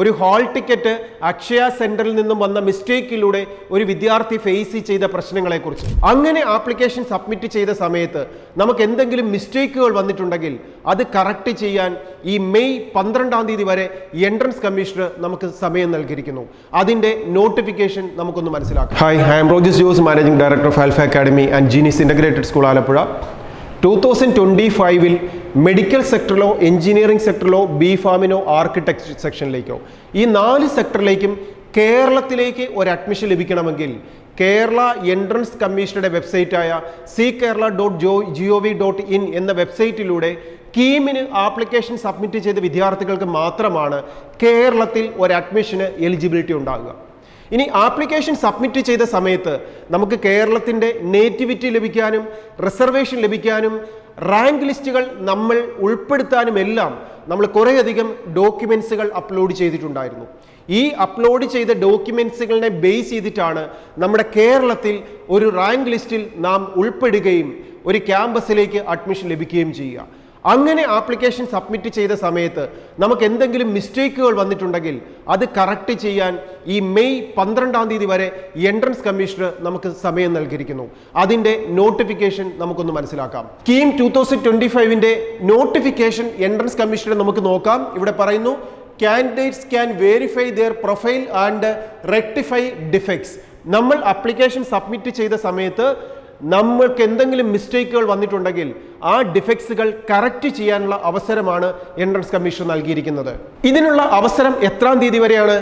ഒരു hall ticket Akshaya സെന്ററിൽ നിന്നും വന്ന മിസ്റ്റേക്കിലൂടെ ഒരു വിദ്യാർത്ഥി ഫേസ് ചെയ്ത പ്രശ്നങ്ങളെക്കുറിച്ച്. അങ്ങനെ ആപ്ലിക്കേഷൻ സബ്മിറ്റ് ചെയ്ത സമയത്ത് നമുക്ക് എന്തെങ്കിലും മിസ്റ്റേക്കുകൾ വന്നിട്ടുണ്ടെങ്കിൽ അത് കറക്റ്റ് ചെയ്യാൻ ഈ മെയ് 12 വരെ എൻട്രൻസ് കമ്മീഷണർ നമുക്ക് സമയം നൽകിയിരിക്കുന്നു. അതിന്റെ നോട്ടിഫിക്കേഷൻ നമുക്കൊന്ന് മനസ്സിലാക്കാം. Hi, I am Rojis Jose, managing director of Alpha academy and genius integrated school Alappuzha. 2025 medical സെക്ടറിലോ എഞ്ചിനീയറിംഗ് സെക്ടറിലോ ബി ഫാമിനോ ആർക്കിടെക്ചർ സെക്ഷനിലേക്കോ ഈ 4 സെക്ടറിലേക്കും കേരളത്തിലേക്ക് ഒരു അഡ്മിഷൻ ലഭിക്കണമെങ്കിൽ കേരള എൻട്രൻസ് കമ്മീഷനുടെ വെബ്സൈറ്റായ ckerala.gov.in എന്ന വെബ്സൈറ്റിലൂടെ കീമിന് ആപ്ലിക്കേഷൻ സബ്മിറ്റ് ചെയ്ത വിദ്യാർത്ഥികൾക്ക് മാത്രമാണ് കേരളത്തിൽ ഒരു അഡ്മിഷന് എലിജിബിലിറ്റി ഉണ്ടാകുക. ഇനി ആപ്ലിക്കേഷൻ സബ്മിറ്റ് ചെയ്ത സമയത്ത് നമുക്ക് കേരളത്തിൻ്റെ നേറ്റിവിറ്റി ലഭിക്കാനും റിസർവേഷൻ ലഭിക്കാനും റാങ്ക് ലിസ്റ്റുകൾ നമ്മൾ ഉൾപ്പെടുത്താനും എല്ലാം നമ്മൾ കുറേയധികം ഡോക്യുമെൻസുകൾ അപ്ലോഡ് ചെയ്തിട്ടുണ്ടായിരുന്നു. ഈ അപ്ലോഡ് ചെയ്ത ഡോക്യുമെൻസുകളെ ബേസ് ചെയ്തിട്ടാണ് നമ്മുടെ കേരളത്തിൽ ഒരു റാങ്ക് ലിസ്റ്റിൽ നാം ഉൾപ്പെടുകയും ഒരു ക്യാമ്പസിലേക്ക് അഡ്മിഷൻ ലഭിക്കുകയും ചെയ്യുക. അങ്ങനെ ആപ്ലിക്കേഷൻ സബ്മിറ്റ് ചെയ്ത സമയത്ത് നമുക്ക് എന്തെങ്കിലും മിസ്റ്റേക്കുകൾ വന്നിട്ടുണ്ടെങ്കിൽ അത് കറക്റ്റ് ചെയ്യാൻ ഈ മെയ് 12 വരെ എൻട്രൻസ് കമ്മീഷണർ നമുക്ക് സമയം നൽകിയിരിക്കുന്നു. അതിന്റെ നോട്ടിഫിക്കേഷൻ നമുക്കൊന്ന് മനസ്സിലാക്കാം. കീം 2025 നോട്ടിഫിക്കേഷൻ എൻട്രൻസ് കമ്മീഷണർ നമുക്ക് നോക്കാം. ഇവിടെ പറയുന്നു, candidates can verify their profile and rectify defects. നമ്മൾ ആപ്ലിക്കേഷൻ സബ്മിറ്റ് ചെയ്ത സമയത്ത് നമ്മൾക്ക് എന്തെങ്കിലും മിസ്റ്റേക്കുകൾ വന്നിട്ടുണ്ടെങ്കിൽ ആ ഡിഫക്ട്സുകൾ കറക്റ്റ് ചെയ്യാനുള്ള അവസരമാണ് എൻട്രൻസ് കമ്മീഷൻ നൽകിയിരിക്കുന്നത്. ഇതിനുള്ള അവസരം എത്രാം തീയതി വരെയാണ്?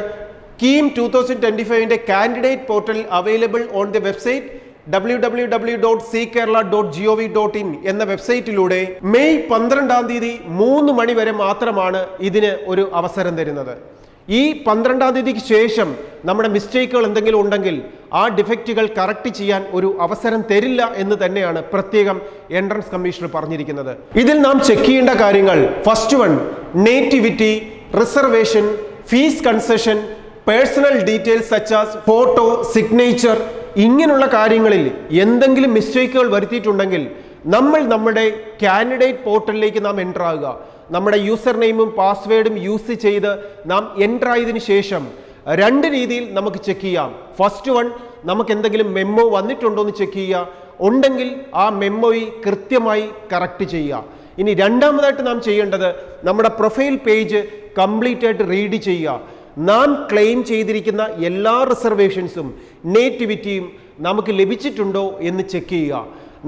KEAM 2025 candidate portal available on the website www.ckerala.gov.in എന്ന വെബ്സൈറ്റിലൂടെ മെയ് 12 3 മണി വരെ മാത്രമാണ് ഇതിന് ഒരു അവസരം തരുന്നത്. ഈ 12 ശേഷം നമ്മുടെ മിസ്റ്റേക്കുകൾ എന്തെങ്കിലും ഉണ്ടെങ്കിൽ ആ ഡിഫക്റ്റുകൾ കറക്റ്റ് ചെയ്യാൻ ഒരു അവസരം തരില്ല എന്ന് തന്നെയാണ് പ്രത്യേകം എൻട്രൻസ് കമ്മീഷണർ പറഞ്ഞിരിക്കുന്നത്. ഇതിൽ നാം ചെക്ക് ചെയ്യേണ്ട കാര്യങ്ങൾ, first one, nativity, reservation, fees concession, personal details such as photo, signature, ഇങ്ങനെയുള്ള കാര്യങ്ങളിൽ എന്തെങ്കിലും മിസ്റ്റേക്കുകൾ വരുത്തിയിട്ടുണ്ടെങ്കിൽ നമ്മൾ നമ്മുടെ കാൻഡിഡേറ്റ് പോർട്ടലിലേക്ക് നാം എൻ്റർ ആകുക. നമ്മുടെ യൂസർ നെയിമും പാസ്വേഡും യൂസ് ചെയ്ത് നാം എൻ്റർ ആയതിനു ശേഷം 2 രീതിയിൽ നമുക്ക് ചെക്ക് ചെയ്യാം. ഫസ്റ്റ് വൺ, നമുക്ക് എന്തെങ്കിലും മെമ്മോ വന്നിട്ടുണ്ടോ എന്ന് ചെക്ക് ചെയ്യുക. ഉണ്ടെങ്കിൽ ആ മെമ്മോയി കൃത്യമായി കറക്റ്റ് ചെയ്യുക. ഇനി രണ്ടാമതായിട്ട് നാം ചെയ്യേണ്ടത് നമ്മുടെ പ്രൊഫൈൽ പേജ് കംപ്ലീറ്റ് ആയിട്ട് റീഡ് ചെയ്യുക. നാം ക്ലെയിം ചെയ്തിരിക്കുന്ന എല്ലാ റിസർവേഷൻസും നേറ്റിവിറ്റിയും നമുക്ക് ലഭിച്ചിട്ടുണ്ടോ എന്ന് ചെക്ക് ചെയ്യുക.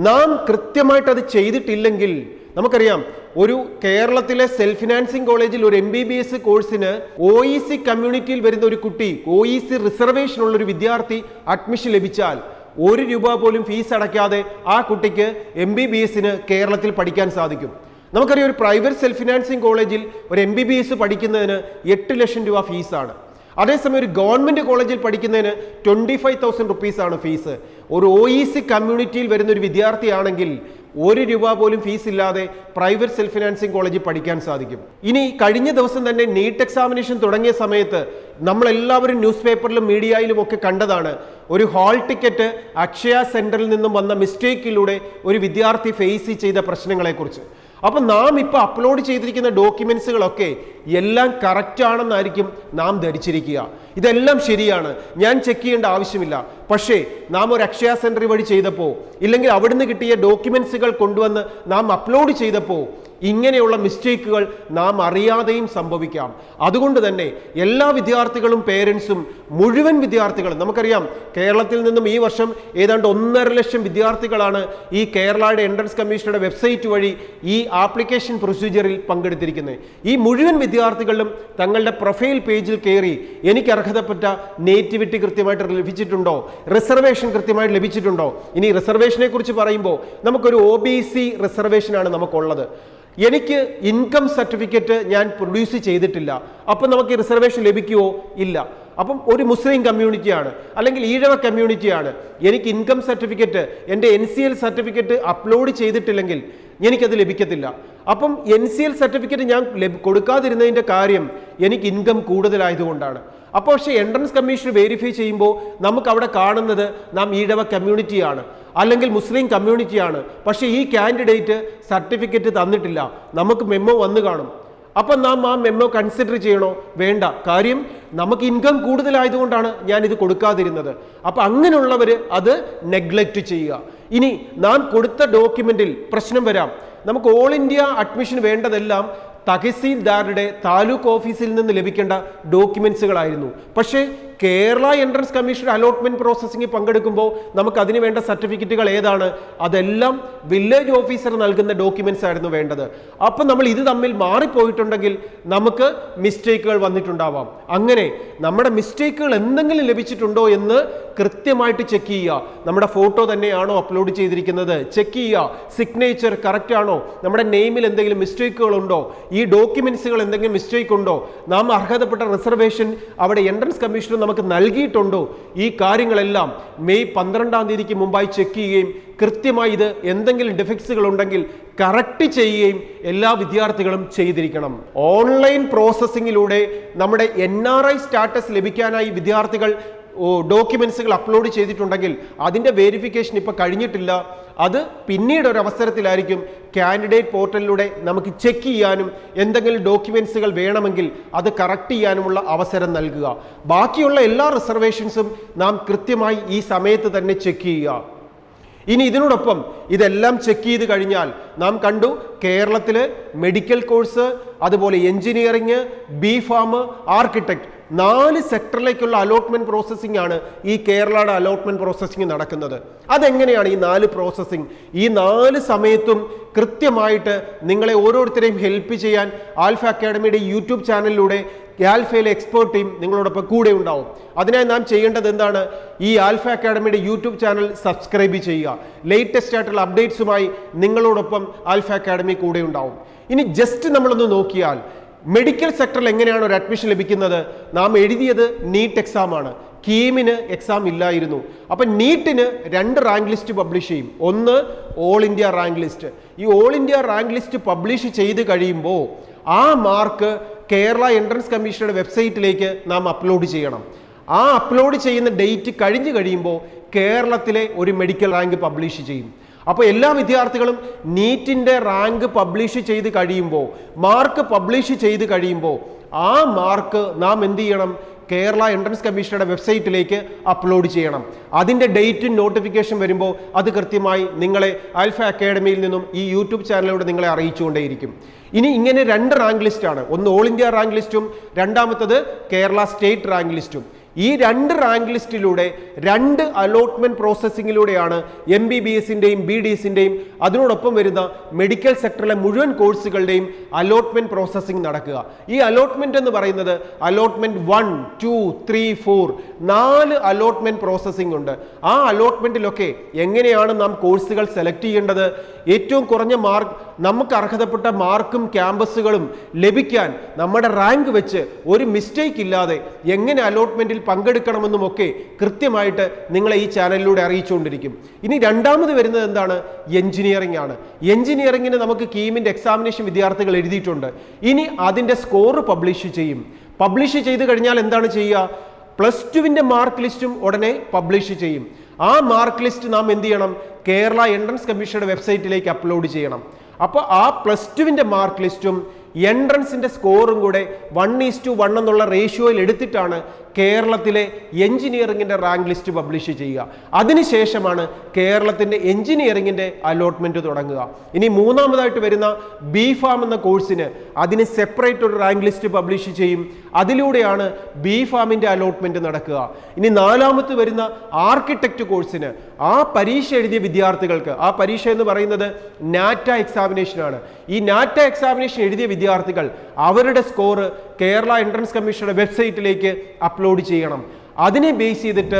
നാം കൃത്യമായിട്ട് അത് ചെയ്തിട്ടില്ലെങ്കിൽ, നമുക്കറിയാം, ഒരു കേരളത്തിലെ സെൽഫ് ഫിനാൻസിങ് കോളേജിൽ ഒരു MBBS കോഴ്സിന് OEC കമ്മ്യൂണിറ്റിയിൽ വരുന്ന ഒരു കുട്ടി, OEC റിസർവേഷൻ ഉള്ള ഒരു വിദ്യാർത്ഥി അഡ്മിഷൻ ലഭിച്ചാൽ 1 രൂപ പോലും ഫീസ് അടയ്ക്കാതെ ആ കുട്ടിക്ക് MBBSന് കേരളത്തിൽ പഠിക്കാൻ സാധിക്കും. നമുക്കറിയാം, ഒരു പ്രൈവറ്റ് സെൽഫ് ഫിനാൻസിങ് കോളേജിൽ ഒരു MBBS പഠിക്കുന്നതിന് 8 ലക്ഷം രൂപ ഫീസാണ്. അതേസമയം ഒരു ഗവൺമെന്റ് കോളേജിൽ പഠിക്കുന്നതിന് 25,000 റുപ്പീസാണ് ഫീസ്. ഒരു OEC കമ്മ്യൂണിറ്റിയിൽ വരുന്ന ഒരു വിദ്യാർത്ഥിയാണെങ്കിൽ 1 രൂപ പോലും ഫീസ് ഇല്ലാതെ പ്രൈവറ്റ് സെൽഫ് ഫിനാൻസിങ് കോളേജിൽ പഠിക്കാൻ സാധിക്കും. ഇനി കഴിഞ്ഞ ദിവസം തന്നെ നീറ്റ് എക്സാമിനേഷൻ തുടങ്ങിയ സമയത്ത് നമ്മളെല്ലാവരും ന്യൂസ് പേപ്പറിലും മീഡിയയിലും ഒക്കെ കണ്ടതാണ്, ഒരു ഹാൾ ടിക്കറ്റ് അക്ഷയ സെന്ററിൽ നിന്നും വന്ന മിസ്റ്റേക്കിലൂടെ ഒരു വിദ്യാർത്ഥി ഫേസ് ചെയ്ത പ്രശ്നങ്ങളെക്കുറിച്ച്. അപ്പം നാം ഇപ്പോൾ അപ്ലോഡ് ചെയ്തിരിക്കുന്ന ഡോക്യുമെന്റ്സുകളൊക്കെ എല്ലാം കറക്റ്റ് ആണെന്നായിരിക്കും നാം ധരിച്ചിരിക്കുക. ഇതെല്ലാം ശരിയാണ്, ഞാൻ ചെക്ക് ചെയ്യേണ്ട ആവശ്യമില്ല. പക്ഷേ നാം ഒരു അക്ഷയ സെന്റർ വഴി ചെയ്തപ്പോൾ, ഇല്ലെങ്കിൽ അവിടുന്ന് കിട്ടിയ ഡോക്യുമെന്റ്സുകൾ കൊണ്ടുവന്ന് നാം അപ്ലോഡ് ചെയ്തപ്പോൾ ഇങ്ങനെയുള്ള മിസ്റ്റേക്കുകൾ നാം അറിയാതെയും സംഭവിക്കാം. അതുകൊണ്ട് തന്നെ എല്ലാ വിദ്യാർത്ഥികളും പേരൻസും മുഴുവൻ വിദ്യാർത്ഥികളും, നമുക്കറിയാം കേരളത്തിൽ നിന്നും ഈ വർഷം ഏതാണ്ട് 1.5 ലക്ഷം വിദ്യാർത്ഥികളാണ് ഈ കേരളയുടെ എൻട്രൻസ് കമ്മീഷനുടെ വെബ്സൈറ്റ് വഴി ഈ ആപ്ലിക്കേഷൻ പ്രൊസീജിയറിൽ പങ്കെടുത്തിരിക്കുന്നത്. ഈ മുഴുവൻ വിദ്യാർത്ഥികളും തങ്ങളുടെ പ്രൊഫൈൽ പേജിൽ കയറി എനിക്ക് അർഹതപ്പെട്ട നേറ്റിവിറ്റി കൃത്യമായിട്ട് ലഭിച്ചിട്ടുണ്ടോ, റിസർവേഷൻ കൃത്യമായിട്ട് ലഭിച്ചിട്ടുണ്ടോ. ഇനി റിസർവേഷനെ കുറിച്ച് പറയുമ്പോൾ നമുക്കൊരു OBC റിസർവേഷനാണ് നമുക്കുള്ളത്. എനിക്ക് ഇൻകം സർട്ടിഫിക്കറ്റ് ഞാൻ പ്രൊഡ്യൂസ് ചെയ്തിട്ടില്ല, അപ്പം നമുക്ക് റിസർവേഷൻ ലഭിക്കുമോ? ഇല്ല. അപ്പം ഒരു മുസ്ലിം കമ്മ്യൂണിറ്റിയാണ് അല്ലെങ്കിൽ ഈഴവ കമ്മ്യൂണിറ്റിയാണ്, എനിക്ക് ഇൻകം സർട്ടിഫിക്കറ്റ്, എൻ്റെ NCL സർട്ടിഫിക്കറ്റ് അപ്ലോഡ് ചെയ്തിട്ടില്ലെങ്കിൽ എനിക്കത് ലഭിക്കത്തില്ല. അപ്പം NCL സർട്ടിഫിക്കറ്റ് ഞാൻ കൊടുക്കാതിരുന്നതിൻ്റെ കാര്യം എനിക്ക് ഇൻകം കൂടുതലായതുകൊണ്ടാണ്. അപ്പോൾ പക്ഷേ എൻട്രൻസ് കമ്മീഷൻ വെരിഫൈ ചെയ്യുമ്പോൾ നമുക്ക് അവിടെ കാണുന്നത് നാം ഈഴവ കമ്മ്യൂണിറ്റിയാണ് അല്ലെങ്കിൽ മുസ്ലിം കമ്മ്യൂണിറ്റിയാണ്, പക്ഷേ ഈ കാൻഡിഡേറ്റ് സർട്ടിഫിക്കറ്റ് തന്നിട്ടില്ല, നമുക്ക് മെമ്മോ വന്നു കാണും. അപ്പം നാം ആ മെമ്മോ കൺസിഡർ ചെയ്യണോ? വേണ്ട. കാര്യം നമുക്ക് ഇൻകം കൂടുതലായതുകൊണ്ടാണ് ഞാൻ ഇത് കൊടുക്കാതിരുന്നത്. അപ്പം അങ്ങനെയുള്ളവർ അത് നെഗ്ലക്റ്റ് ചെയ്യുക. ഇനി നാം കൊടുത്ത ഡോക്യുമെന്റിൽ പ്രശ്നം വരാം. നമുക്ക് ഓൾ ഇന്ത്യ അഡ്മിഷൻ വേണ്ടതെല്ലാം തഹസീൽദാരുടെ താലൂക്ക് ഓഫീസിൽ നിന്ന് ലഭിക്കേണ്ട ഡോക്യുമെന്റ്സുകളായിരുന്നു. പക്ഷേ Kerala entrance commission allotment processing പങ്കെടുക്കുമ്പോൾ നമുക്ക് അതിന് വേണ്ട സർട്ടിഫിക്കറ്റുകൾ ഏതാണ്? അതെല്ലാം വില്ലേജ് ഓഫീസർ നൽകുന്ന ഡോക്യുമെന്റ്സ് ആയിരുന്നു വേണ്ടത്. അപ്പം നമ്മൾ ഇത് തമ്മിൽ മാറിപ്പോയിട്ടുണ്ടെങ്കിൽ നമുക്ക് മിസ്റ്റേക്കുകൾ വന്നിട്ടുണ്ടാവാം. അങ്ങനെ നമ്മുടെ മിസ്റ്റേക്കുകൾ എന്തെങ്കിലും ലഭിച്ചിട്ടുണ്ടോ എന്ന് കൃത്യമായിട്ട് ചെക്ക് ചെയ്യുക. നമ്മുടെ ഫോട്ടോ തന്നെയാണോ അപ്ലോഡ് ചെയ്തിരിക്കുന്നത്? ചെക്ക് ചെയ്യുക. സിഗ്നേച്ചർ കറക്റ്റ് ആണോ? നമ്മുടെ നെയിമിൽ എന്തെങ്കിലും മിസ്റ്റേക്കുകൾ ഉണ്ടോ? ഈ ഡോക്യുമെന്റ്സുകൾ എന്തെങ്കിലും മിസ്റ്റേക്ക് ഉണ്ടോ? നാം അർഹതപ്പെട്ട റിസർവേഷൻ അവിടെ എൻട്രൻസ് കമ്മീഷൻ നമുക്ക് നൽകിയിട്ടുണ്ടോ? ഈ കാര്യങ്ങളെല്ലാം മെയ് 12-ാം തീയതിക്ക് മുമ്പായി ചെക്ക് ചെയ്യുകയും കൃത്യമായി ഇത് എന്തെങ്കിലും ഡിഫക്ട്സുകൾ ഉണ്ടെങ്കിൽ കറക്റ്റ് ചെയ്യുകയും എല്ലാ വിദ്യാർത്ഥികളും ചെയ്തിരിക്കണം. ഓൺലൈൻ പ്രോസസ്സിങ്ങിലൂടെ നമ്മുടെ NRI സ്റ്റാറ്റസ് ലഭിക്കാനായി വിദ്യാർത്ഥികൾ ഡോക്യുമെന്റ്സുകൾ അപ്ലോഡ് ചെയ്തിട്ടുണ്ടെങ്കിൽ അതിൻ്റെ വെരിഫിക്കേഷൻ ഇപ്പോൾ കഴിഞ്ഞിട്ടില്ല. അത് പിന്നീട് ഒരു അവസരത്തിലായിരിക്കും കാൻഡിഡേറ്റ് പോർട്ടലിലൂടെ നമുക്ക് ചെക്ക് ചെയ്യാനും എന്തെങ്കിലും ഡോക്യുമെന്റ്സുകൾ വേണമെങ്കിൽ അത് കറക്റ്റ് ചെയ്യാനുമുള്ള അവസരം നൽകുക. ബാക്കിയുള്ള എല്ലാ റിസർവേഷൻസും നാം കൃത്യമായി ഈ സമയത്ത് തന്നെ ചെക്ക് ചെയ്യുക. ഇനി ഇതിനോടൊപ്പം ഇതെല്ലാം ചെക്ക് ചെയ്ത് കഴിഞ്ഞാൽ നാം കണ്ടു കേരളത്തിൽ മെഡിക്കൽ കോഴ്സ്, അതുപോലെ എഞ്ചിനീയറിംഗ്, B.Pharm, ആർക്കിടെക്ട് 4 സെക്ടറിലേക്കുള്ള അലോട്ട്മെന്റ് പ്രോസസ്സിംഗ് ആണ് ഈ കേരളയുടെ അലോട്ട്മെന്റ് പ്രോസസ്സിംഗ് നടക്കുന്നത്. അതെങ്ങനെയാണ് ഈ 4 പ്രോസസ്സിംഗ്? ഈ 4 സമയത്തും കൃത്യമായിട്ട് നിങ്ങളെ ഓരോരുത്തരെയും ഹെൽപ്പ് ചെയ്യാൻ ആൽഫ അക്കാഡമിയുടെ യൂട്യൂബ് ചാനലിലൂടെ ആൽഫയിലെ എക്സ്പേർട്ട് ടീം നിങ്ങളോടൊപ്പം കൂടെ ഉണ്ടാവും. അതിനായി നാം ചെയ്യേണ്ടത് എന്താണ്? ഈ ആൽഫ അക്കാഡമിയുടെ യൂട്യൂബ് ചാനൽ സബ്സ്ക്രൈബ് ചെയ്യുക. ലേറ്റസ്റ്റ് ആയിട്ടുള്ള അപ്ഡേറ്റ്സുമായി നിങ്ങളോടൊപ്പം ആൽഫ അക്കാഡമി കൂടെ ഉണ്ടാവും. ഇനി ജസ്റ്റ് നമ്മളൊന്ന് നോക്കിയാൽ മെഡിക്കൽ സെക്ടറിൽ എങ്ങനെയാണ് ഒരു അഡ്മിഷൻ ലഭിക്കുന്നത്? നാം എഴുതിയത് നീറ്റ് എക്സാം ആണ്. കീമിന് എക്സാം ഇല്ലായിരുന്നു. അപ്പം നീറ്റിന് 2 റാങ്ക് ലിസ്റ്റ് പബ്ലിഷ് ചെയ്യും. ഒന്ന് ഓൾ ഇന്ത്യ റാങ്ക് ലിസ്റ്റ്. ഈ all India rank list publish ചെയ്ത് കഴിയുമ്പോൾ ആ മാർക്ക് കേരള എൻട്രൻസ് കമ്മീഷനുടെ വെബ്സൈറ്റിലേക്ക് നാം അപ്ലോഡ് ചെയ്യണം. ആ അപ്ലോഡ് ചെയ്യുന്ന ഡേറ്റ് കഴിഞ്ഞ് കഴിയുമ്പോൾ കേരളത്തിലെ ഒരു മെഡിക്കൽ റാങ്ക് പബ്ലിഷ് ചെയ്യും. അപ്പോൾ എല്ലാ വിദ്യാർത്ഥികളും നീറ്റിൻ്റെ റാങ്ക് പബ്ലിഷ് ചെയ്ത് കഴിയുമ്പോൾ, മാർക്ക് പബ്ലിഷ് ചെയ്ത് കഴിയുമ്പോൾ ആ മാർക്ക് നാം എന്ത് ചെയ്യണം? കേരള എൻട്രൻസ് കമ്മീഷനുടെ വെബ്സൈറ്റിലേക്ക് അപ്ലോഡ് ചെയ്യണം. അതിൻ്റെ ഡേറ്റും നോട്ടിഫിക്കേഷൻ വരുമ്പോൾ അത് കൃത്യമായി നിങ്ങളെ ആൽഫ അക്കാഡമിയിൽ നിന്നും ഈ യൂട്യൂബ് ചാനലിലൂടെ നിങ്ങളെ അറിയിച്ചുകൊണ്ടേയിരിക്കും. ഇനി ഇങ്ങനെ 2 റാങ്ക് ലിസ്റ്റാണ്. ഒന്ന് ഓൾ ഇന്ത്യ റാങ്ക് ലിസ്റ്റും രണ്ടാമത്തത് കേരള സ്റ്റേറ്റ് റാങ്ക് ലിസ്റ്റും. ഈ 2 റാങ്ക് ലിസ്റ്റിലൂടെ 2 അലോട്ട്മെന്റ് പ്രോസസ്സിങ്ങിലൂടെയാണ് MBBSന്റെയും BDSന്റെയും അതിനോടൊപ്പം വരുന്ന മെഡിക്കൽ സെക്ടറിലെ മുഴുവൻ കോഴ്സുകളുടെയും അലോട്ട്മെന്റ് പ്രോസസ്സിംഗ് നടക്കുക. ഈ അലോട്ട്മെന്റ് എന്ന് പറയുന്നത് അലോട്ട്മെന്റ് 1, 2, 3, 4 4 അലോട്ട്മെന്റ് പ്രോസസ്സിംഗ് ഉണ്ട്. ആ അലോട്ട്മെന്റിലൊക്കെ എങ്ങനെയാണ് നാം കോഴ്സുകൾ സെലക്ട് ചെയ്യേണ്ടത്? ഏറ്റവും കുറഞ്ഞ മാർക്ക്, നമുക്ക് അർഹതപ്പെട്ട മാർക്കും ക്യാമ്പസുകളും ലഭിക്കാൻ നമ്മുടെ റാങ്ക് വെച്ച് ഒരു മിസ്റ്റേക്ക് ഇല്ലാതെ എങ്ങനെ അലോട്ട്മെന്റിൽ പങ്കെടുക്കണമെന്നുമൊക്കെ കൃത്യമായിട്ട് നിങ്ങളെ ഈ ചാനലിലൂടെ അറിയിച്ചുകൊണ്ടിരിക്കും. ഇനി രണ്ടാമത് വരുന്നത് എന്താണ്? എഞ്ചിനീയറിംഗ് ആണ്. എഞ്ചിനീയറിംഗിന് നമുക്ക് കീമിന്റെ എക്സാമിനേഷൻ വിദ്യാർത്ഥികൾ എഴുതിയിട്ടുണ്ട്. ഇനി അതിന്റെ സ്കോർ പബ്ലിഷ് ചെയ്യും. പബ്ലിഷ് ചെയ്ത് കഴിഞ്ഞാൽ എന്താണ് ചെയ്യുക? +2വിന്റെ മാർക്ക് ലിസ്റ്റും ഉടനെ പബ്ലിഷ് ചെയ്യും. ആ മാർക്ക് ലിസ്റ്റ് നാം എന്ത് ചെയ്യണം? കേരള എൻട്രൻസ് കമ്മീഷനുടെ വെബ്സൈറ്റിലേക്ക് അപ്ലോഡ് ചെയ്യണം. അപ്പോൾ ആ +2വിന്റെ മാർക്ക് ലിസ്റ്റും എൻട്രൻസിന്റെ സ്കോറും കൂടെ 1:1 എന്നുള്ള റേഷ്യോയിൽ എടുത്തിട്ടാണ് കേരളത്തിലെ എഞ്ചിനീയറിംഗിന്റെ റാങ്ക് ലിസ്റ്റ് പബ്ലിഷ് ചെയ്യുക. അതിനുശേഷമാണ് കേരളത്തിന്റെ എഞ്ചിനീയറിംഗിന്റെ അലോട്ട്മെന്റ് തുടങ്ങുക. ഇനി മൂന്നാമതായിട്ട് വരുന്ന B.Pharm എന്ന കോഴ്സിന് അതിന് സെപ്പറേറ്റ് ഒരു റാങ്ക് ലിസ്റ്റ് പബ്ലിഷ് ചെയ്യും. അതിലൂടെയാണ് B.Pharmന്റെ അലോട്ട്മെന്റ് നടക്കുക. ഇനി നാലാമത് വരുന്ന ആർക്കിടെക്ട് കോഴ്സിന് ആ പരീക്ഷ എഴുതിയ വിദ്യാർത്ഥികൾക്ക്, ആ പരീക്ഷ എന്ന് പറയുന്നത് നാറ്റ എക്സാമിനേഷൻ ആണ്. ഈ നാറ്റ എക്സാമിനേഷൻ എഴുതിയ വിദ്യാർത്ഥികൾ അവരുടെ സ്കോർ കേരള എൻട്രൻസ് കമ്മീഷനുടെ വെബ്സൈറ്റിലേക്ക് അപ്ലോഡ് ചെയ്യണം. അതിനെ ബേസ് ചെയ്തിട്ട്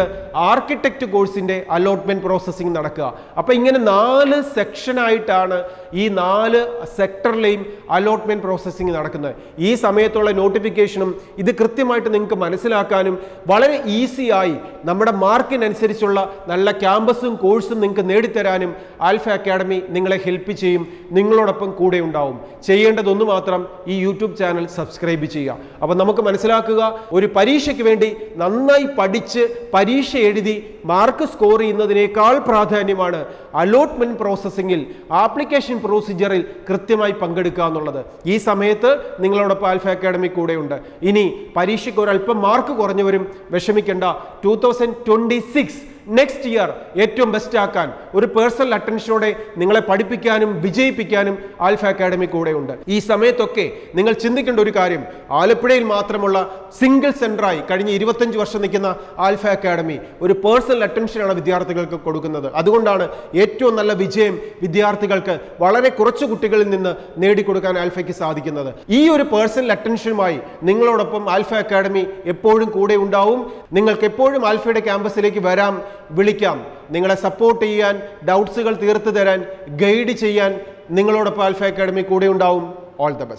ആർക്കിടെക്ട് കോഴ്സിന്റെ അലോട്ട്മെന്റ് പ്രോസസ്സിംഗ് നടക്കുക. അപ്പോൾ ഇങ്ങനെ 4 സെക്ഷനായിട്ടാണ് ഈ 4 സെക്ടറിലെയും അലോട്ട്മെന്റ് പ്രോസസ്സിംഗ് നടക്കുന്നത്. ഈ സമയത്തുള്ള നോട്ടിഫിക്കേഷനും ഇത് കൃത്യമായിട്ട് നിങ്ങൾക്ക് മനസ്സിലാക്കാനും വളരെ ഈസിയായി നമ്മുടെ മാർക്കിനനുസരിച്ചുള്ള നല്ല ക്യാമ്പസും കോഴ്സും നിങ്ങൾക്ക് നേടിത്തരാനും ആൽഫ അക്കാഡമി നിങ്ങളെ ഹെൽപ്പ് ചെയ്യും. നിങ്ങളോടൊപ്പം കൂടെ ഉണ്ടാവും. ചെയ്യേണ്ടതൊന്നു മാത്രം, ഈ യൂട്യൂബ് ചാനൽ സബ്സ്ക്രൈബ് ചെയ്യുക. അപ്പോൾ നമുക്ക് മനസ്സിലാക്കുക, ഒരു പരീക്ഷയ്ക്ക് വേണ്ടി നന്നായി പഠിച്ച് പരീക്ഷ എഴുതി മാർക്ക് സ്കോർ ചെയ്യുന്നതിനേക്കാൾ പ്രാധാന്യമാണ് അലോട്ട്മെന്റ് പ്രോസസ്സിങ്ങിൽ, ആപ്ലിക്കേഷൻ പ്രൊസീജിയറിൽ കൃത്യമായി പങ്കെടുക്കുക എന്നുള്ളത്. ഈ സമയത്ത് നിങ്ങളോടൊപ്പം ആൽഫ അക്കാഡമി കൂടെയുണ്ട്. ഇനി പരീക്ഷയ്ക്ക് ഒരല്പം മാർക്ക് കുറഞ്ഞവരും വിഷമിക്കേണ്ട. 2026 നെക്സ്റ്റ് ഇയർ ഏറ്റവും ബെസ്റ്റ് ആക്കാൻ, ഒരു പേഴ്സണൽ അറ്റൻഷനോടെ നിങ്ങളെ പഠിപ്പിക്കാനും വിജയിപ്പിക്കാനും ആൽഫ അക്കാഡമി കൂടെയുണ്ട്. ഈ സമയത്തൊക്കെ നിങ്ങൾ ചിന്തിക്കേണ്ട ഒരു കാര്യം, ആലപ്പുഴയിൽ മാത്രമുള്ള സിംഗിൾ സെന്ററായി കഴിഞ്ഞ 25 വർഷം നിൽക്കുന്ന ആൽഫ അക്കാഡമി ഒരു പേഴ്സണൽ അറ്റൻഷനാണ് വിദ്യാർത്ഥികൾക്ക് കൊടുക്കുന്നത്. അതുകൊണ്ടാണ് ഏറ്റവും നല്ല വിജയം വിദ്യാർത്ഥികൾക്ക് വളരെ കുറച്ച് കുട്ടികളിൽ നിന്ന് നേടിക്കൊടുക്കാൻ ആൽഫയ്ക്ക് സാധിക്കുന്നത്. ഈ ഒരു പേഴ്സണൽ അറ്റൻഷനുമായി നിങ്ങളോടൊപ്പം ആൽഫ അക്കാഡമി എപ്പോഴും കൂടെ ഉണ്ടാവും. നിങ്ങൾക്ക് എപ്പോഴും ആൽഫയുടെ ക്യാമ്പസിലേക്ക് വരാം, വിളിക്കാം. നിങ്ങളെ സപ്പോർട്ട് ചെയ്യാൻ, ഡൗട്ട്സുകൾ തീർത്തു തരാൻ, ഗൈഡ് ചെയ്യാൻ നിങ്ങളോടൊപ്പം ആൽഫ അക്കാഡമി കൂടെ ഉണ്ടാവും. All the best.